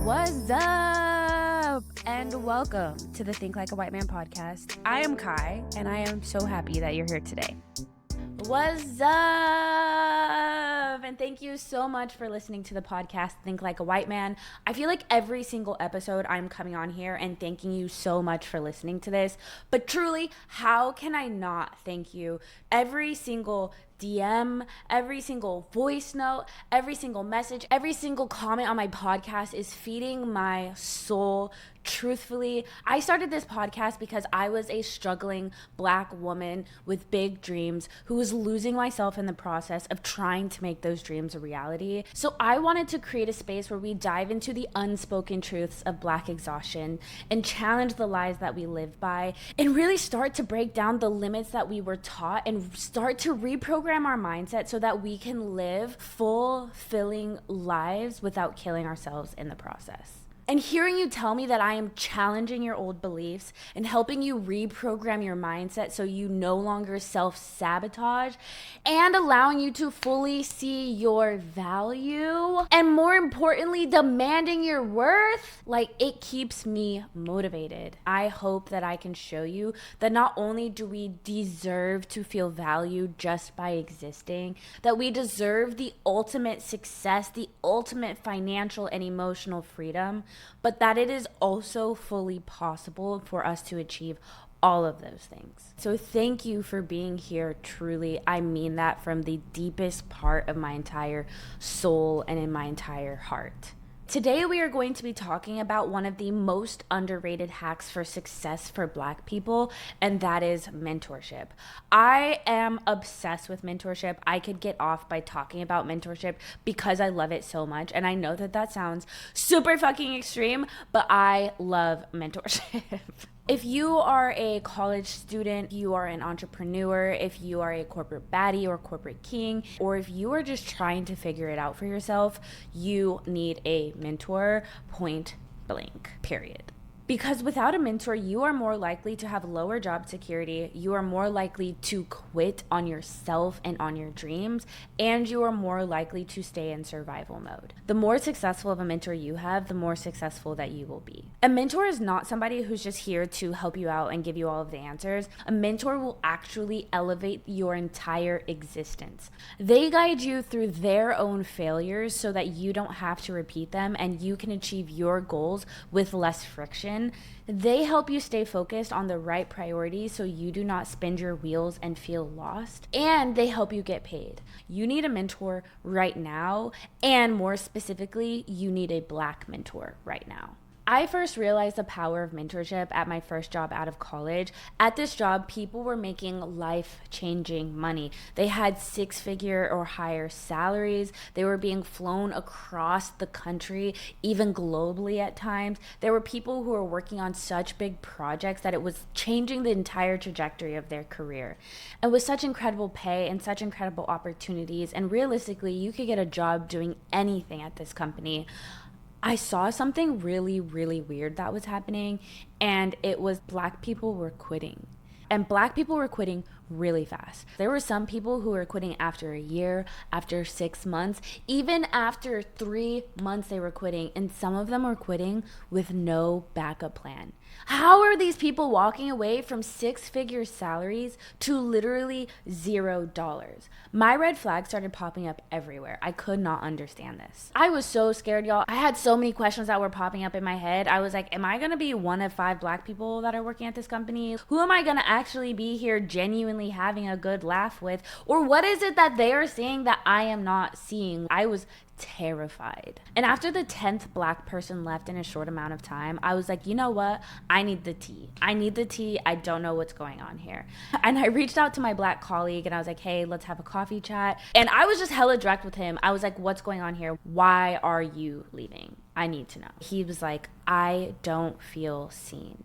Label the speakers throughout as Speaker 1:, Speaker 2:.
Speaker 1: What's up? And welcome to the Think Like a White Man podcast. I am Kai, and I am so happy that you're here today. What's up? And thank you so much for listening to the podcast, Think Like a White Man. I feel like every single episode I'm coming on here and thanking you so much for listening to this. But truly, how can I not thank you? Every single DM, every single voice note, every single message, every single comment on my podcast is feeding my soul. Truthfully, I started this podcast because I was a struggling Black woman with big dreams who was losing myself in the process of trying to make those dreams a reality. So I wanted to create a space where we dive into the unspoken truths of Black exhaustion and challenge the lies that we live by and really start to break down the limits that we were taught and start to reprogram our mindset so that we can live fulfilling lives without killing ourselves in the process. And hearing you tell me that I am challenging your old beliefs and helping you reprogram your mindset so you no longer self-sabotage and allowing you to fully see your value and more importantly, demanding your worth, like it keeps me motivated. I hope that I can show you that not only do we deserve to feel valued just by existing, that we deserve the ultimate success, the ultimate financial and emotional freedom, but that it is also fully possible for us to achieve all of those things. So thank you for being here. Truly, I mean that from the deepest part of my entire soul and in my entire heart. Today, we are going to be talking about one of the most underrated hacks for success for Black people, and that is mentorship. I am obsessed with mentorship. I could get off by talking about mentorship because I love it so much, and I know that that sounds super fucking extreme, but I love mentorship. If you are a college student, you are an entrepreneur, if you are a corporate baddie or corporate king, or if you are just trying to figure it out for yourself, you need a mentor, point blank, period. Because without a mentor, you are more likely to have lower job security, you are more likely to quit on yourself and on your dreams, and you are more likely to stay in survival mode. The more successful of a mentor you have, the more successful that you will be. A mentor is not somebody who's just here to help you out and give you all of the answers. A mentor will actually elevate your entire existence. They guide you through their own failures so that you don't have to repeat them and you can achieve your goals with less friction. They help you stay focused on the right priorities so you do not spin your wheels and feel lost. And they help you get paid. You need a mentor right now. And more specifically, you need a Black mentor right now. I first realized the power of mentorship at my first job out of college. At this job, people were making life-changing money. They had six-figure or higher salaries. They were being flown across the country, even globally at times. There were people who were working on such big projects that it was changing the entire trajectory of their career. And with such incredible pay and such incredible opportunities, and realistically, you could get a job doing anything at this company. I saw something really, really weird that was happening, and it was Black people were quitting. And Black people were quitting really fast. There were some people who were quitting after a year, after 6 months, even after 3 months they were quitting, and some of them were quitting with no backup plan. How are these people walking away from six-figure salaries to literally $0? My red flags started popping up everywhere. I could not understand this. I was so scared, y'all. I had so many questions that were popping up in my head. I was like, am I gonna be one of 5 Black people that are working at this company? Who am I gonna actually be here genuinely having a good laugh with? Or what is it that they are seeing that I am not seeing? I was terrified. And after the 10th Black person left in a short amount of time, I was like, you know what? I need the tea. I need the tea. I don't know what's going on here. And I reached out to my Black colleague and I was like, hey, let's have a coffee chat. And I was just hella direct with him. I was like, what's going on here? Why are you leaving? I need to know. He was like, I don't feel seen.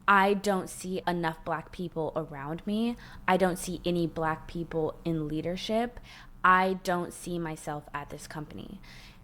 Speaker 1: I don't see enough Black people around me. I don't see any Black people in leadership. I don't see myself at this company.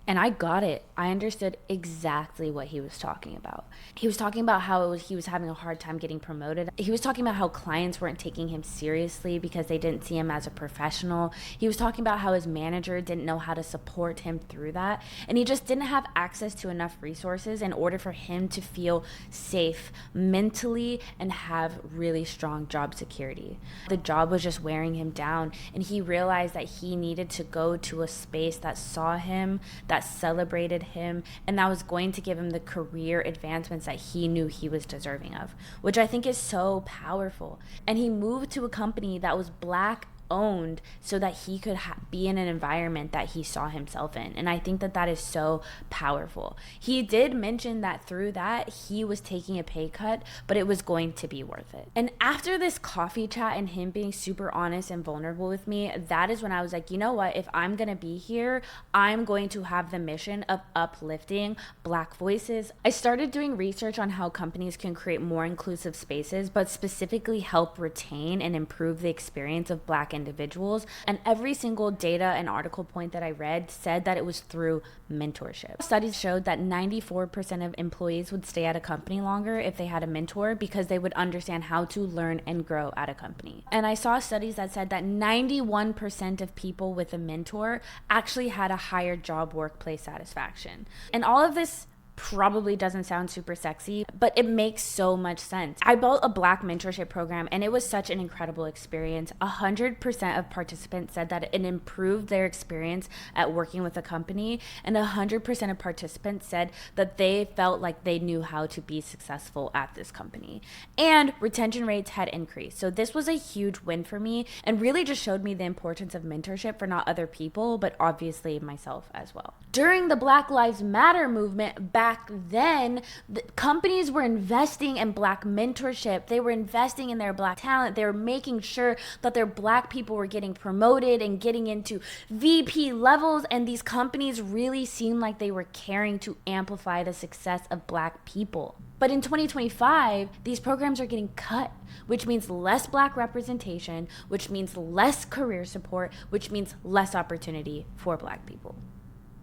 Speaker 1: And I got it. I understood exactly what he was talking about. He was talking about how he was having a hard time getting promoted. He was talking about how clients weren't taking him seriously because they didn't see him as a professional. He was talking about how his manager didn't know how to support him through that. And he just didn't have access to enough resources in order for him to feel safe mentally and have really strong job security. The job was just wearing him down, and he realized that he needed to go to a space that saw him, that celebrated him, and that was going to give him the career advancements that he knew he was deserving of, which I think is so powerful. And he moved to a company that was Black owned so that he could be in an environment that he saw himself in. And I think that that is so powerful. He did mention that through that he was taking a pay cut, but it was going to be worth it. And after this coffee chat and him being super honest and vulnerable with me, that is when I was like, you know what, if I'm gonna be here, I'm going to have the mission of uplifting Black voices. I started doing research on how companies can create more inclusive spaces, but specifically help retain and improve the experience of Black individuals. And every single data and article point that I read said that it was through mentorship. Studies showed that 94% of employees would stay at a company longer if they had a mentor because they would understand how to learn and grow at a company. And I saw studies that said that 91% of people with a mentor actually had a higher job workplace satisfaction. And all of this probably doesn't sound super sexy, but it makes so much sense. I built a Black mentorship program, and it was such an incredible experience. 100% of participants said that it improved their experience at working with a company, and 100% of participants said that they felt like they knew how to be successful at this company. And retention rates had increased. So this was a huge win for me and really just showed me the importance of mentorship for not other people, but obviously myself as well. During the Black Lives Matter movement back then, the companies were investing in Black mentorship. They were investing in their Black talent. They were making sure that their Black people were getting promoted and getting into VP levels. And these companies really seemed like they were caring to amplify the success of Black people. But in 2025, these programs are getting cut, which means less Black representation, which means less career support, which means less opportunity for Black people.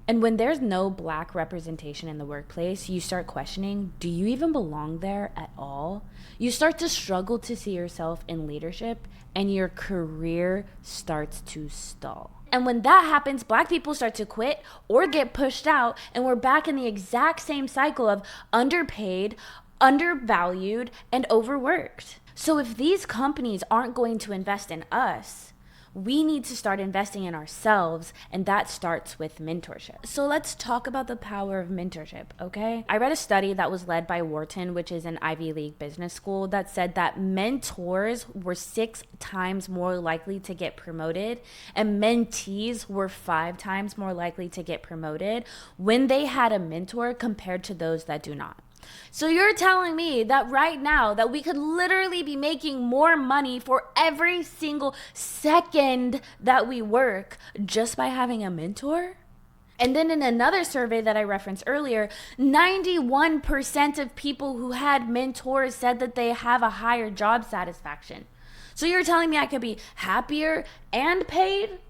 Speaker 1: And when there's no Black representation in the workplace, you start questioning, do you even belong there at all? You start to struggle to see yourself in leadership, and your career starts to stall. And when that happens, Black people start to quit or get pushed out, and we're back in the exact same cycle of underpaid, undervalued, and overworked. So if these companies aren't going to invest in us, we need to start investing in ourselves, and that starts with mentorship. So let's talk about the power of mentorship, okay? I read a study that was led by Wharton, which is an Ivy League business school, that said that mentors were 6 times more likely to get promoted, and mentees were 5 times more likely to get promoted when they had a mentor compared to those that do not. So you're telling me that right now that we could literally be making more money for every single second that we work just by having a mentor? And then in another survey that I referenced earlier, 91% of people who had mentors said that they have a higher job satisfaction. So you're telling me I could be happier and paid?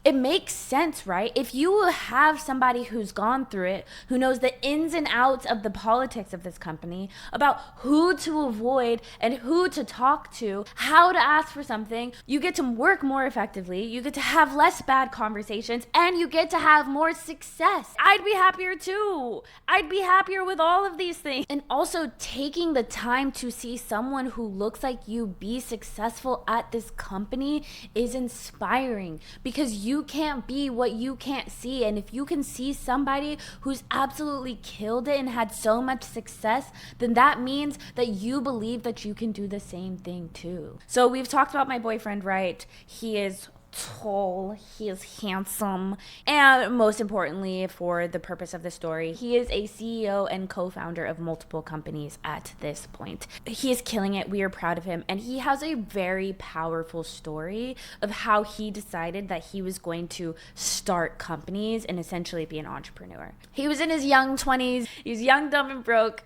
Speaker 1: It makes sense, right? If you have somebody who's gone through it, who knows the ins and outs of the politics of this company, about who to avoid and who to talk to, how to ask for something, you get to work more effectively, you get to have less bad conversations, and you get to have more success. I'd be happier too. I'd be happier with all of these things. And also taking the time to see someone who looks like you be successful at this company is inspiring, because you can't be what you can't see. And if you can see somebody who's absolutely killed it and had so much success, then that means that you believe that you can do the same thing too. So we've talked about my boyfriend, right? He is tall, he is handsome, and most importantly, for the purpose of the story, he is a CEO and co-founder of multiple companies at this point. He is killing it. We are proud of him, and he has a very powerful story of how he decided that he was going to start companies and essentially be an entrepreneur. He was in his young 20s. He was young, dumb, and broke.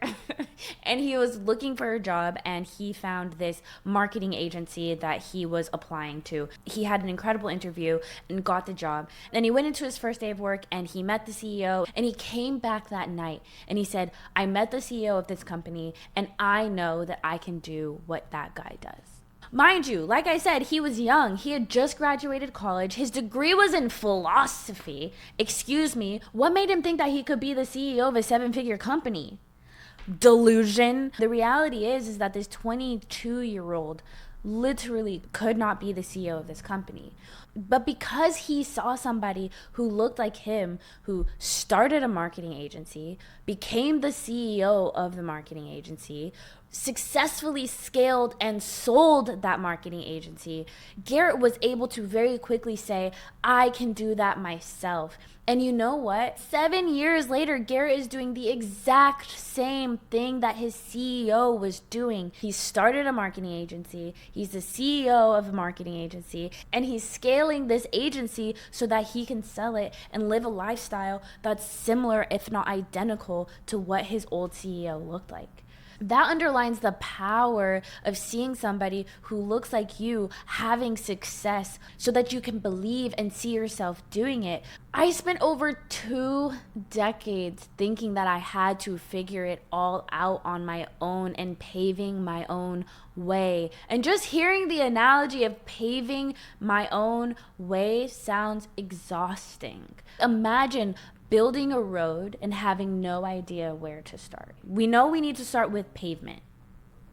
Speaker 1: And he was looking for a job, and he found this marketing agency that he was applying to. He had an incredible interview and got the job. Then he went into his first day of work, and he met the CEO, and he came back that night and he said, I met the CEO of this company, and I know that I can do what that guy does. Mind you, like I said, he was young. He had just graduated college. His degree was in philosophy. Excuse me, what made him think that he could be the CEO of a 7-figure company? Delusion. The reality is that this 22-year-old literally could not be the CEO of this company. But because he saw somebody who looked like him, who started a marketing agency, became the CEO of the marketing agency, successfully scaled and sold that marketing agency, Garrett was able to very quickly say, I can do that myself. And you know what? 7 years later, Garrett is doing the exact same thing that his CEO was doing. He started a marketing agency. He's the CEO of a marketing agency, and he's scaling this agency so that he can sell it and live a lifestyle that's similar, if not identical, to what his old CEO looked like. That underlines the power of seeing somebody who looks like you having success so that you can believe and see yourself doing it. I spent over 2 decades thinking that I had to figure it all out on my own and paving my own way. And just hearing the analogy of paving my own way sounds exhausting. Imagine building a road and having no idea where to start. We know we need to start with pavement.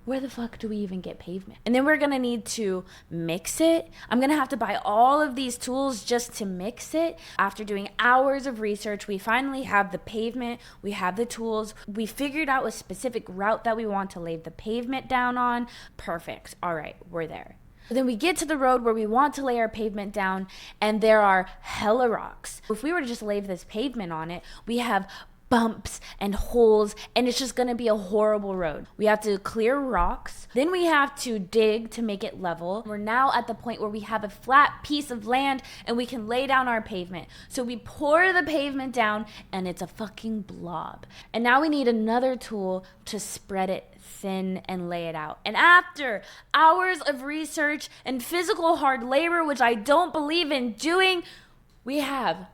Speaker 1: Where the fuck do we even get pavement? And then we're gonna need to mix it. I'm gonna have to buy all of these tools just to mix it. After doing hours of research, we finally have the pavement, we have the tools, we figured out a specific route that we want to lay the pavement down on. Perfect. All right, we're there. But then we get to the road where we want to lay our pavement down, and there are hella rocks. If we were to just lay this pavement on it, we have bumps and holes, and it's just gonna be a horrible road. We have to clear rocks, then we have to dig to make it level. We're now at the point where we have a flat piece of land and we can lay down our pavement. So we pour the pavement down and it's a fucking blob. And now we need another tool to spread it thin and lay it out. And after hours of research and physical hard labor, which I don't believe in doing, we have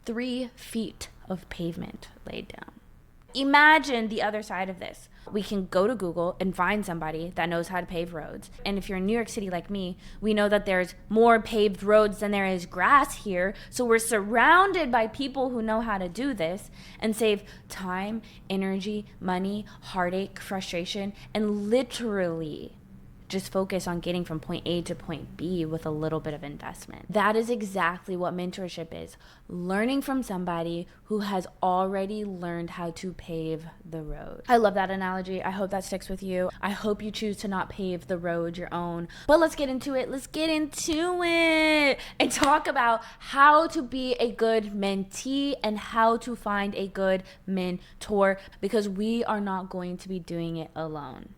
Speaker 1: 3 feet of pavement laid down. Imagine the other side of this. We can go to Google and find somebody that knows how to pave roads. And if you're in New York City like me, we know that there's more paved roads than there is grass here. So we're surrounded by people who know how to do this and save time, energy, money, heartache, frustration, and literally just focus on getting from point A to point B with a little bit of investment. That is exactly what mentorship is. Learning from somebody who has already learned how to pave the road. I love that analogy. I hope that sticks with you. I hope you choose to not pave the road your own. But let's get into it. Let's get into it and talk about how to be a good mentee and how to find a good mentor, because we are not going to be doing it alone.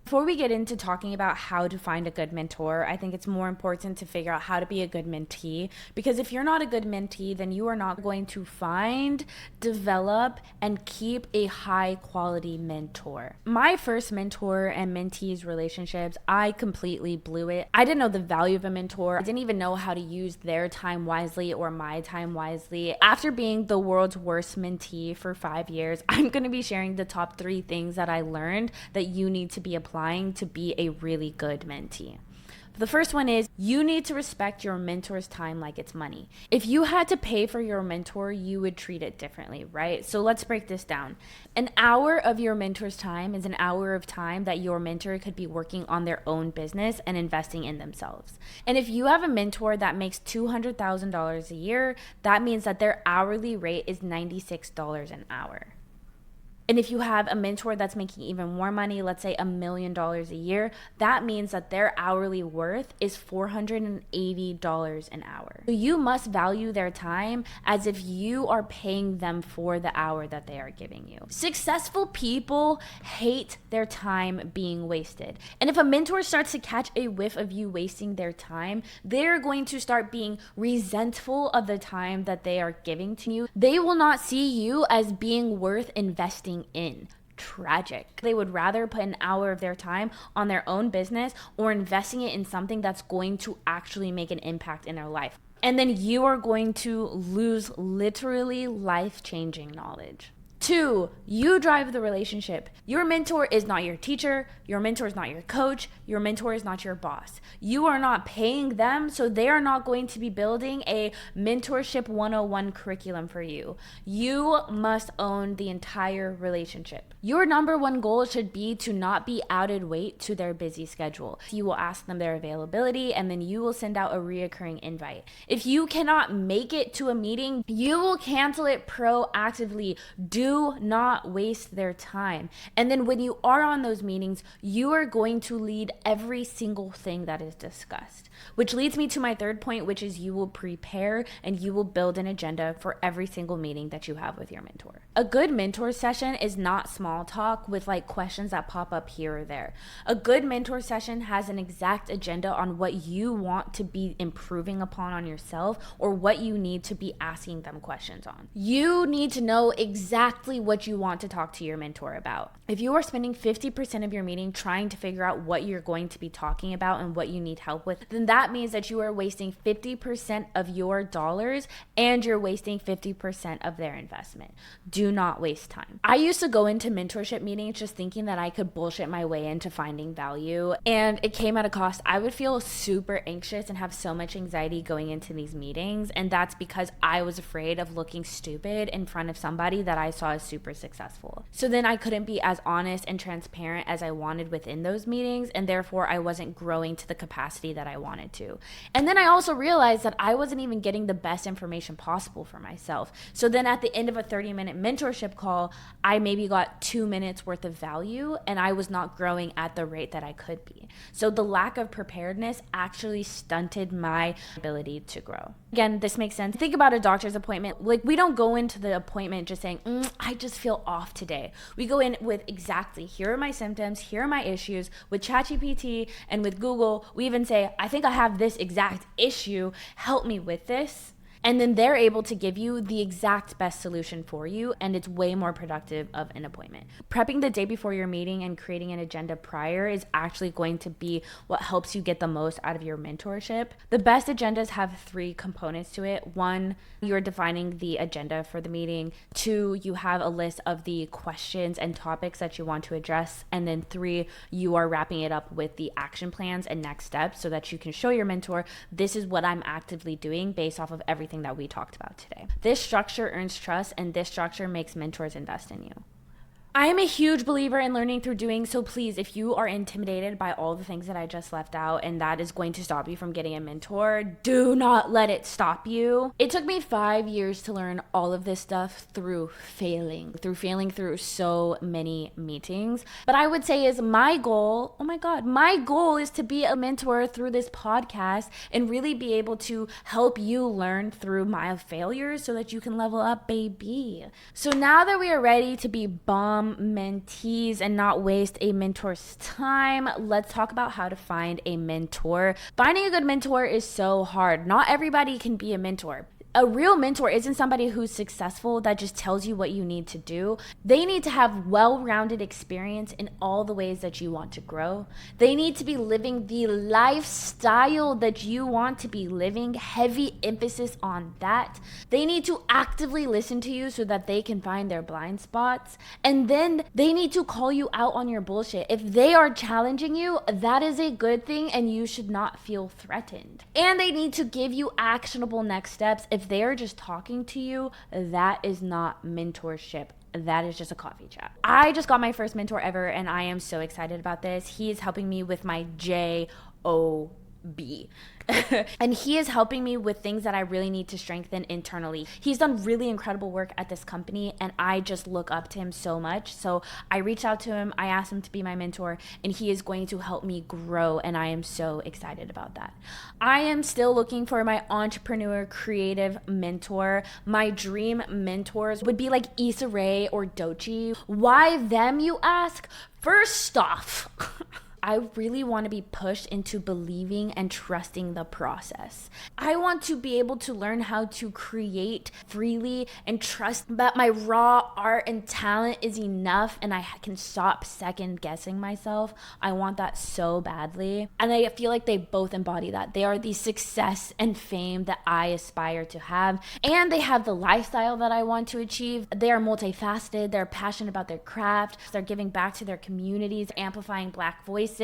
Speaker 1: Before we get into talking about how to find a good mentor, I think it's more important to figure out how to be a good mentee, because if you're not a good mentee, then you are not going to find, develop, and keep a high quality mentor. My first mentor and mentees relationships, I completely blew it. I didn't know the value of a mentor. I didn't even know how to use their time wisely or my time wisely. After being the world's worst mentee for 5 years, I'm going to be sharing the top 3 things that I learned that you need to be applying to be a really good mentee. The first one is you need to respect your mentor's time like it's money. If you had to pay for your mentor, you would treat it differently, right? So let's break this down. An hour of your mentor's time is an hour of time that your mentor could be working on their own business and investing in themselves. And if you have a mentor that makes $200,000 a year, that means that their hourly rate is $96 an hour. And if you have a mentor that's making even more money, let's say $1 million a year, that means that their hourly worth is $480 an hour. So you must value their time as if you are paying them for the hour that they are giving you. Successful people hate their time being wasted. And if a mentor starts to catch a whiff of you wasting their time, they're going to start being resentful of the time that they are giving to you. They will not see you as being worth investing in. tragic. They would rather put an hour of their time on their own business or investing it in something that's going to actually make an impact in their life. And then you are going to lose literally life-changing knowledge. 2, you drive the relationship. Your mentor is not your teacher. Your mentor is not your coach. Your mentor is not your boss. You are not paying them, so they are not going to be building a mentorship 101 curriculum for you. You must own the entire relationship. Your number one goal should be to not be added weight to their busy schedule. You will ask them their availability, and then you will send out a reoccurring invite. If you cannot make it to a meeting, you will cancel it proactively. Do not waste their time. And then when you are on those meetings, you are going to lead every single thing that is discussed. Which leads me to my third point, which is you will prepare and you will build an agenda for every single meeting that you have with your mentor. A good mentor session is not small talk with like questions that pop up here or there. A good mentor session has an exact agenda on what you want to be improving upon on yourself or what you need to be asking them questions on. You need to know exactly what you want to talk to your mentor about. If you are spending 50% of your meeting trying to figure out what you're going to be talking about and what you need help with, then that means that you are wasting 50% of your dollars and you're wasting 50% of their investment. Do not waste time. I used to go into mentorship meetings just thinking that I could bullshit my way into finding value, and it came at a cost. I would feel super anxious and have so much anxiety going into these meetings, and that's because I was afraid of looking stupid in front of somebody that I saw as super successful. So then I couldn't be as honest and transparent as I wanted within those meetings, and therefore I wasn't growing to the capacity that I wanted to. And then I also realized that I wasn't even getting the best information possible for myself. So then at the end of a 30-minute mentorship call, I maybe got 2 minutes worth of value, and I was not growing at the rate that I could be. So the lack of preparedness actually stunted my ability to grow. Again, this makes sense. Think about a doctor's appointment. Like, we don't go into the appointment just saying, I just feel off today. We go in with exactly, here are my symptoms, here are my issues. With ChatGPT and with Google, we even say, I think I have this exact issue. Help me with this. And then they're able to give you the exact best solution for you, and it's way more productive of an appointment. Prepping the day before your meeting and creating an agenda prior is actually going to be what helps you get the most out of your mentorship. The best agendas have 3 components to it. 1, you're defining the agenda for the meeting. 2, you have a list of the questions and topics that you want to address. And then 3, you are wrapping it up with the action plans and next steps so that you can show your mentor, this is what I'm actively doing based off of everything that we talked about today. This structure earns trust, and this structure makes mentors invest in you. I am a huge believer in learning through doing, so please, if you are intimidated by all the things that I just left out and that is going to stop you from getting a mentor, do not let it stop you. It took me 5 years to learn all of this stuff through failing through so many meetings. But I would say is my goal is to be a mentor through this podcast and really be able to help you learn through my failures so that you can level up, baby. So now that we are ready to be bomb mentees and not waste a mentor's time, let's talk about how to find a mentor. Finding a good mentor is so hard. Not everybody can be a mentor. A real mentor isn't somebody who's successful that just tells you what you need to do. They need to have well-rounded experience in all the ways that you want to grow. They need to be living the lifestyle that you want to be living, heavy emphasis on that. They need to actively listen to you so that they can find their blind spots. And then they need to call you out on your bullshit. If they are challenging you, that is a good thing and you should not feel threatened. And they need to give you actionable next steps. If they are just talking to you, that is not mentorship. That is just a coffee chat. I just got my first mentor ever, and I am so excited about this. He is helping me with my JOB. And he is helping me with things that I really need to strengthen internally. He's done really incredible work at this company, and I just look up to him so much. So I reached out to him, I asked him to be my mentor, and he is going to help me grow, and I am so excited about that. I am still looking for my entrepreneur creative mentor. My dream mentors would be like Issa Rae or Doechii. Why them, you ask? First off, I really want to be pushed into believing and trusting the process. I want to be able to learn how to create freely and trust that my raw art and talent is enough and I can stop second guessing myself. I want that so badly. And I feel like they both embody that. They are the success and fame that I aspire to have. And they have the lifestyle that I want to achieve. They are multifaceted. They're passionate about their craft. They're giving back to their communities, amplifying Black voices.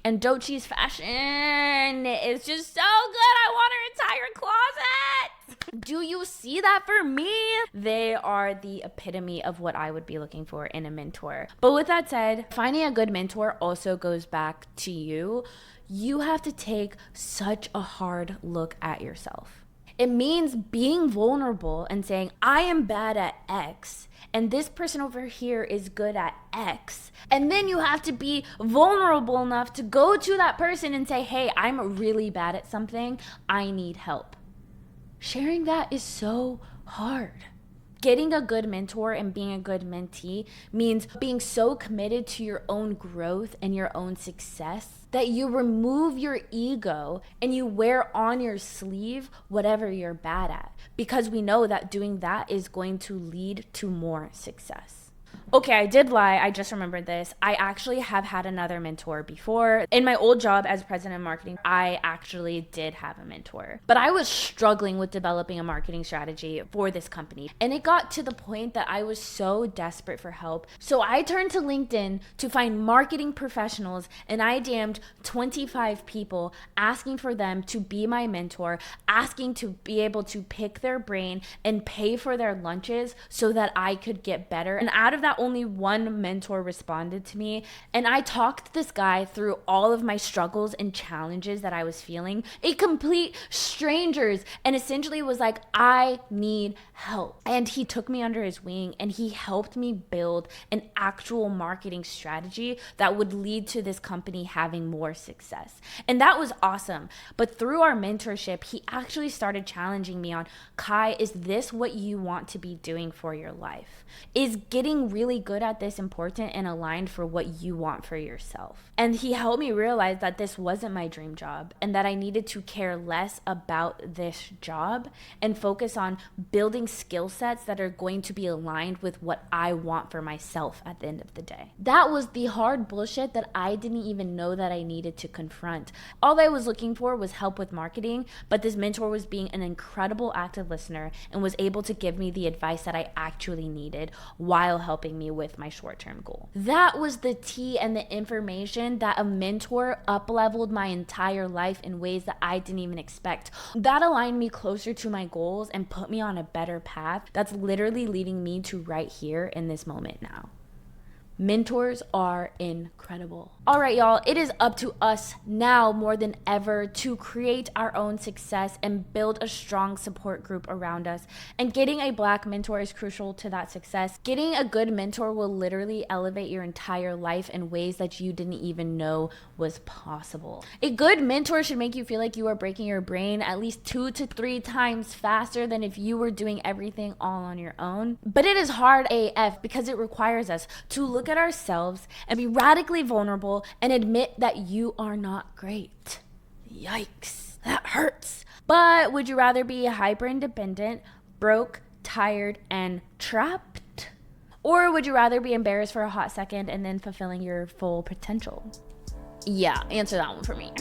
Speaker 1: And Dochi's fashion is just so good. I want her entire closet. Do you see that for me? They are the epitome of what I would be looking for in a mentor. But with that said, finding a good mentor also goes back to you. You have to take such a hard look at yourself. It means being vulnerable and saying, I am bad at X, and this person over here is good at X. And then you have to be vulnerable enough to go to that person and say, hey, I'm really bad at something. I need help. Sharing that is so hard. Getting a good mentor and being a good mentee means being so committed to your own growth and your own success that you remove your ego and you wear on your sleeve whatever you're bad at, because we know that doing that is going to lead to more success. Okay, I did lie. I just remembered this. I actually have had another mentor before. In my old job as president of marketing, I actually did have a mentor. But I was struggling with developing a marketing strategy for this company. And it got to the point that I was so desperate for help. So I turned to LinkedIn to find marketing professionals, and I DM'd 25 people asking for them to be my mentor, asking to be able to pick their brain and pay for their lunches so that I could get better. And out of that, only one mentor responded to me, and I talked this guy through all of my struggles and challenges that I was feeling, a complete strangers, and essentially was like, I need help. And he took me under his wing and he helped me build an actual marketing strategy that would lead to this company having more success. And that was awesome. But through our mentorship, he actually started challenging me on, Kai, is this what you want to be doing for your life? Is getting really good at this important and aligned for what you want for yourself? And he helped me realize that this wasn't my dream job and that I needed to care less about this job and focus on building skill sets that are going to be aligned with what I want for myself at the end of the day. That was the hard bullshit that I didn't even know that I needed to confront. All I was looking for was help with marketing, but this mentor was being an incredible active listener and was able to give me the advice that I actually needed while helping me with my short-term goal. That was the tea and the information that a mentor up-leveled my entire life in ways that I didn't even expect. That aligned me closer to my goals and put me on a better path that's literally leading me to right here in this moment now. Mentors are incredible. All right, y'all, it is up to us now more than ever to create our own success and build a strong support group around us. And getting a Black mentor is crucial to that success. Getting a good mentor will literally elevate your entire life in ways that you didn't even know was possible. A good mentor should make you feel like you are breaking your brain at least 2 to 3 times faster than if you were doing everything all on your own. But it is hard AF because it requires us to look at ourselves and be radically vulnerable and admit that you are not great. Yikes, that hurts. But would you rather be hyper independent, broke, tired, and trapped? Or would you rather be embarrassed for a hot second and then fulfilling your full potential? Yeah, answer that one for me.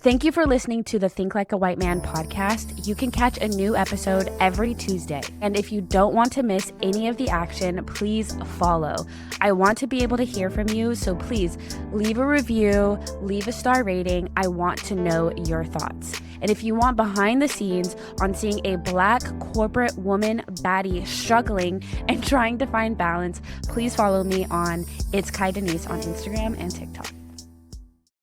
Speaker 1: Thank you for listening to the Think Like a White Man podcast. You can catch a new episode every Tuesday. And if you don't want to miss any of the action, please follow. I want to be able to hear from you, so please leave a review, leave a star rating. I want to know your thoughts. And if you want behind the scenes on seeing a Black corporate woman baddie struggling and trying to find balance, please follow me on It's Kai Denise on Instagram and TikTok.